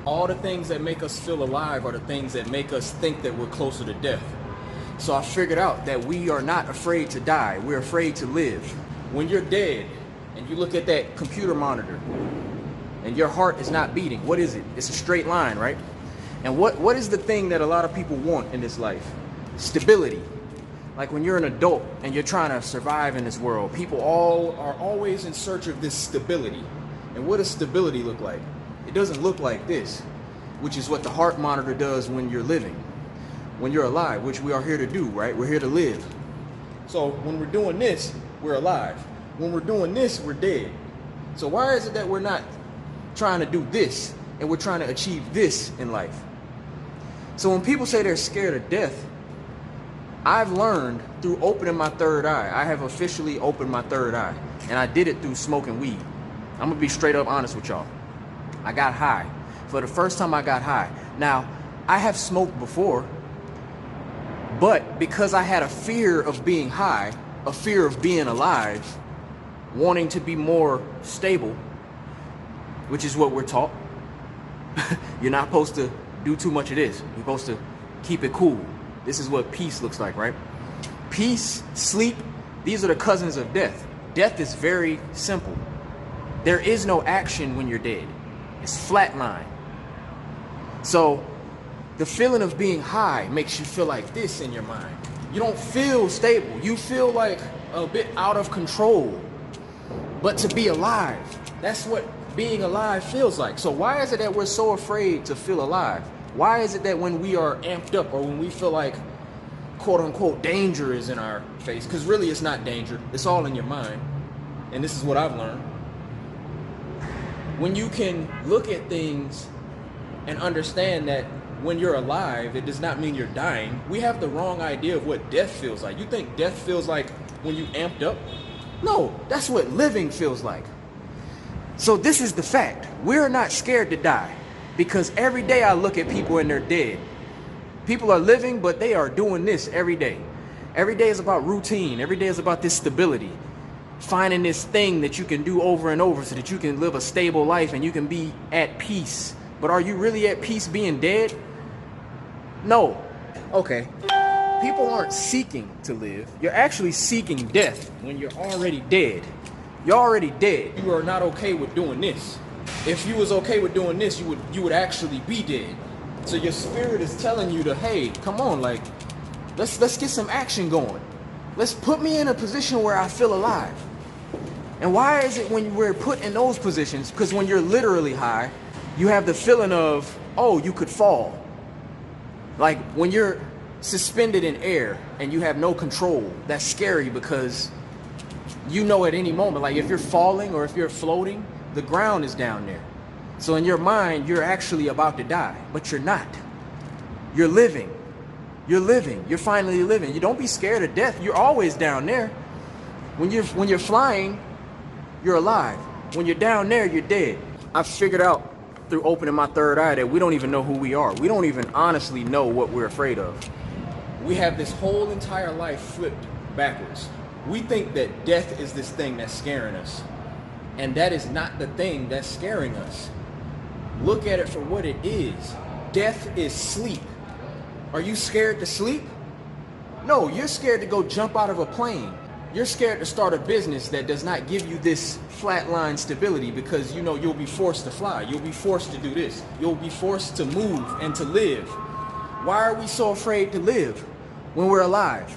All the things that make us feel alive are the things that make us think that we're closer to death. So I figured out that we are not afraid to die. We're afraid to live. When you're dead and you look at that computer monitor and your heart is not beating, what is it? It's a straight line, right? And what is the thing that a lot of people want in this life? Stability. Like when you're an adult and you're trying to survive in this world, people all are always in search of this stability. And what does stability look like? It doesn't look like this, which is what the heart monitor does when you're living. When you're alive, which we are here to do, right? We're here to live. So when we're doing this, we're alive. When we're doing this, we're dead. So why is it that we're not trying to do this and we're trying to achieve this in life? So when people say they're scared of death, I've learned through opening my third eye. I have officially opened my third eye, and I did it through smoking weed. I'm gonna be straight up honest with y'all. I got high. For the first time I got high. Now, I have smoked before, but because I had a fear of being high, a fear of being alive, wanting to be more stable, which is what we're taught. You're not supposed to do too much of this. You're supposed to keep it cool. This is what peace looks like, right? Peace, sleep, these are the cousins of death. Death is very simple. There is no action when you're dead. It's flatline. So the feeling of being high makes you feel like this in your mind. You don't feel stable. You feel like a bit out of control. But to be alive, that's what being alive feels like. So why is it that we're so afraid to feel alive? Why is it that when we are amped up or when we feel like quote unquote danger is in our face? Because really it's not danger. It's all in your mind. And this is what I've learned. When you can look at things and understand that when you're alive, it does not mean you're dying. We have the wrong idea of what death feels like. You think death feels like when you amped up? No, that's what living feels like. So this is the fact. We're not scared to die because every day I look at people and they're dead. People are living, but they are doing this every day. Every day is about routine. Every day is about this stability. Finding this thing that you can do over and over so that you can live a stable life and you can be at peace. But are you really at peace being dead? No. Okay. People aren't seeking to live. You're actually seeking death when you're already dead. You're already dead. You are not okay with doing this. If you was okay with doing this, you would actually be dead. So your spirit is telling you to, hey, come on, like, let's get some action going. Let's put me in a position where I feel alive. And why is it when we're put in those positions? Because when you're literally high, you have the feeling of, oh, you could fall. Like when you're suspended in air and you have no control, that's scary because you know at any moment, like if you're falling or if you're floating, the ground is down there. So in your mind, you're actually about to die, but you're not. You're living. You're living. You're finally living. You don't be scared of death. You're always down there. When you're flying, you're alive. When you're down there, you're dead. I've figured out through opening my third eye that we don't even know who we are. We don't even honestly know what we're afraid of. We have this whole entire life flipped backwards. We think that death is this thing that's scaring us. And that is not the thing that's scaring us. Look at it for what it is. Death is sleep. Are you scared to sleep? No, you're scared to go jump out of a plane. You're scared to start a business that does not give you this flatline stability because you know you'll be forced to fly. You'll be forced to do this. You'll be forced to move and to live. Why are we so afraid to live when we're alive?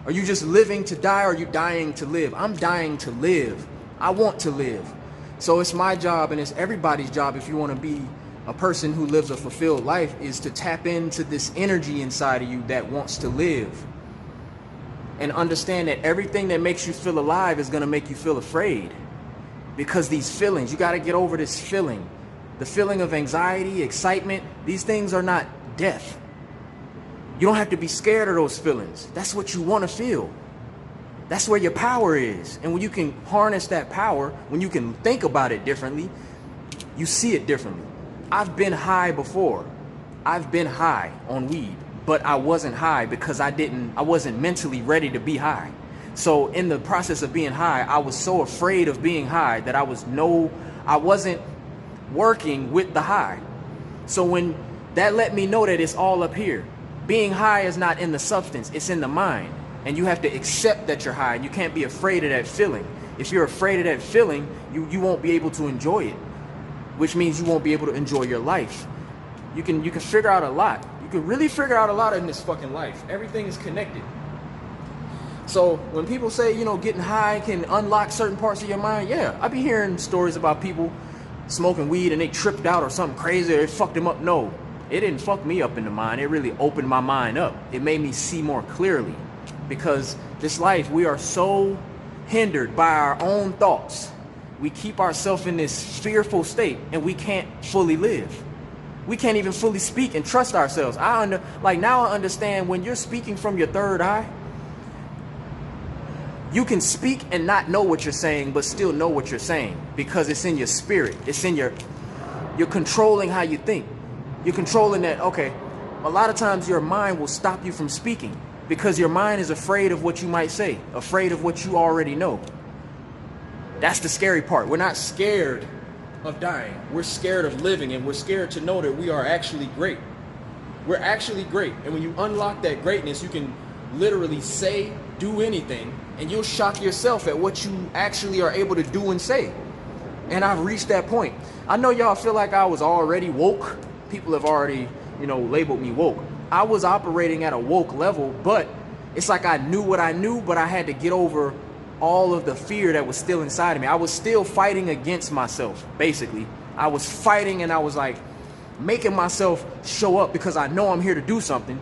Are you just living to die or are you dying to live? I'm dying to live. I want to live. So it's my job and it's everybody's job if you want to be a person who lives a fulfilled life is to tap into this energy inside of you that wants to live. And understand that everything that makes you feel alive is going to make you feel afraid. Because these feelings, you got to get over this feeling. The feeling of anxiety, excitement, these things are not death. You don't have to be scared of those feelings. That's what you want to feel. That's where your power is. And when you can harness that power, when you can think about it differently, you see it differently. I've been high before. I've been high on weed. But I wasn't high because I wasn't mentally ready to be high. So in the process of being high, I was so afraid of being high that I wasn't working with the high. So when that let me know that it's all up here. Being high is not in the substance, it's in the mind. And you have to accept that you're high, and you can't be afraid of that feeling. If you're afraid of that feeling, you won't be able to enjoy it, which means you won't be able to enjoy your life. You can figure out a lot. You can really figure out a lot in this fucking life. Everything is connected. So when people say, you know, getting high can unlock certain parts of your mind, yeah, I be hearing stories about people smoking weed and they tripped out or something crazy or it fucked them up. No, it didn't fuck me up in the mind. It really opened my mind up. It made me see more clearly, because this life, we are so hindered by our own thoughts. We keep ourselves in this fearful state and we can't fully live. We can't even fully speak and trust ourselves. Now I understand when you're speaking from your third eye, you can speak and not know what you're saying, but still know what you're saying, because it's in your spirit. It's in you're controlling how you think. You're controlling that. Okay, a lot of times your mind will stop you from speaking because your mind is afraid of what you might say, afraid of what you already know. That's the scary part. We're not scared of dying. We're scared of living, and we're scared to know that we are actually great. We're actually great. And when you unlock that greatness, you can literally say, do anything, and you'll shock yourself at what you actually are able to do and say. And I've reached that point. I know y'all feel like I was already woke. People have already, labeled me woke. I was operating at a woke level, but it's like I knew what I knew, but I had to get over all of the fear that was still inside of me. I was still fighting against myself, basically. I was fighting, and I was like making myself show up because I know I'm here to do something.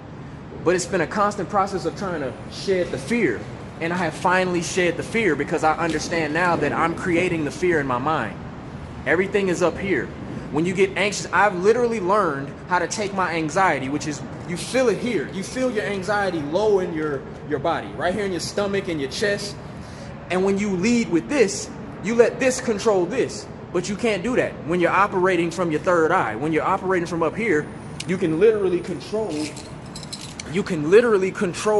But it's been a constant process of trying to shed the fear. And I have finally shed the fear because I understand now that I'm creating the fear in my mind. Everything is up here. When you get anxious, I've literally learned how to take my anxiety, which is, you feel it here. You feel your anxiety low in your body, right here in your stomach and your chest. And when you lead with this, you let this control this. But you can't do that when you're operating from your third eye. When you're operating from up here, you can literally control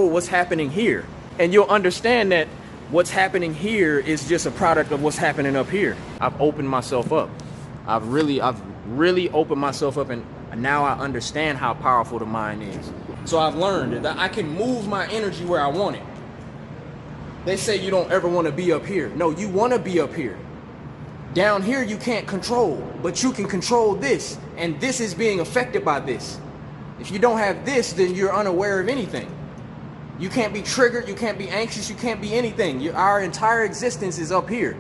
what's happening here. And you'll understand that what's happening here is just a product of what's happening up here. I've opened myself up. I've really opened myself up, and now I understand how powerful the mind is. So I've learned that I can move my energy where I want it. They say you don't ever want to be up here. No, you want to be up here. Down here you can't control, but you can control this, and this is being affected by this. If you don't have this, then you're unaware of anything. You can't be triggered, you can't be anxious, you can't be anything. Our entire existence is up here.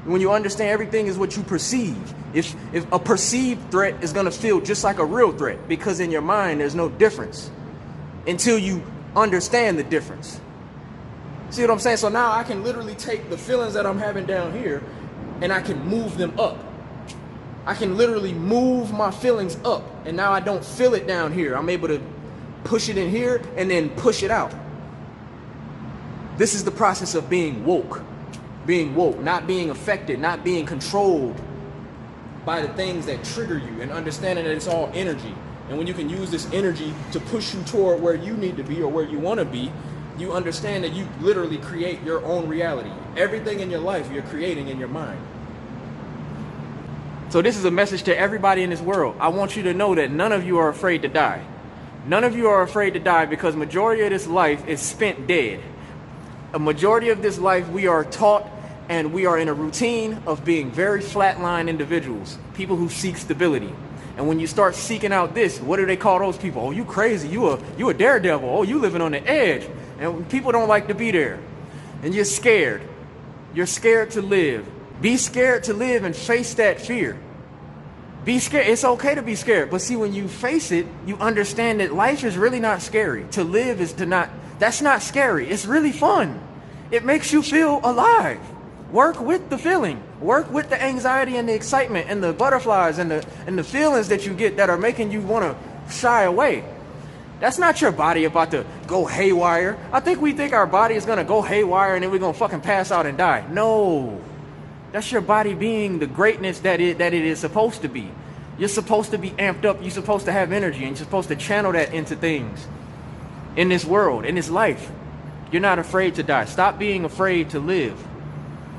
When you understand everything is what you perceive. If a perceived threat is going to feel just like a real threat, because in your mind there's no difference until you understand the difference. See what I'm saying? So now I can literally take the feelings that I'm having down here and I can move them up. I can literally move my feelings up, and now I don't feel it down here. I'm able to push it in here and then push it out. This is the process of being woke. Being woke, not being affected, not being controlled by the things that trigger you, and understanding that it's all energy. And when you can use this energy to push you toward where you need to be or where you want to be, you understand that you literally create your own reality. Everything in your life you're creating in your mind. So this is a message to everybody in this world. I want you to know that none of you are afraid to die. None of you are afraid to die, because majority of this life is spent dead. A majority of this life we are taught, and we are in a routine of being very flatline individuals, people who seek stability. And when you start seeking out this, what do they call those people? Oh, you crazy, you a daredevil, oh, you living on the edge. And people don't like to be there. And you're scared. You're scared to live. Be scared to live and face that fear. Be scared. It's okay to be scared. But see, when you face it, you understand that life is really not scary. To live is to not, that's not scary. It's really fun. It makes you feel alive. Work with the feeling. Work with the anxiety and the excitement and the butterflies and the feelings that you get that are making you want to shy away. That's not your body about to go haywire. I think we think our body is going to go haywire and then we're going to fucking pass out and die. No. That's your body being the greatness that it is supposed to be. You're supposed to be amped up. You're supposed to have energy, and you're supposed to channel that into things in this world, in this life. You're not afraid to die. Stop being afraid to live.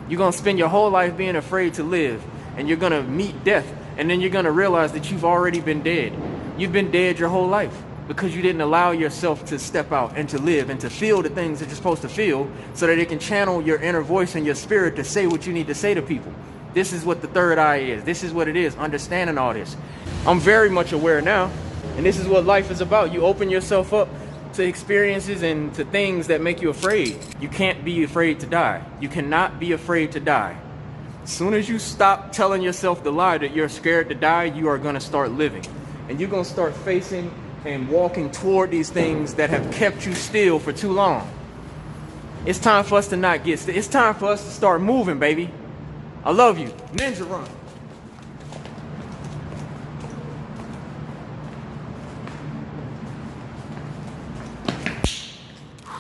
You're going to spend your whole life being afraid to live, and you're going to meet death And then you're going to realize that you've already been dead. You've been dead your whole life because you didn't allow yourself to step out and to live and to feel the things that you're supposed to feel so that it can channel your inner voice and your spirit to say what you need to say to people. This is what the third eye is. This is what it is, understanding all this. I'm very much aware now, and this is what life is about. You open yourself up to experiences and to things that make you afraid. You can't be afraid to die. You cannot be afraid to die. As soon as you stop telling yourself the lie that you're scared to die, you are going to start living. And you're going to start facing and walking toward these things that have kept you still for too long. It's time for us to not get still. It's time for us to start moving, baby. I love you. Ninja run.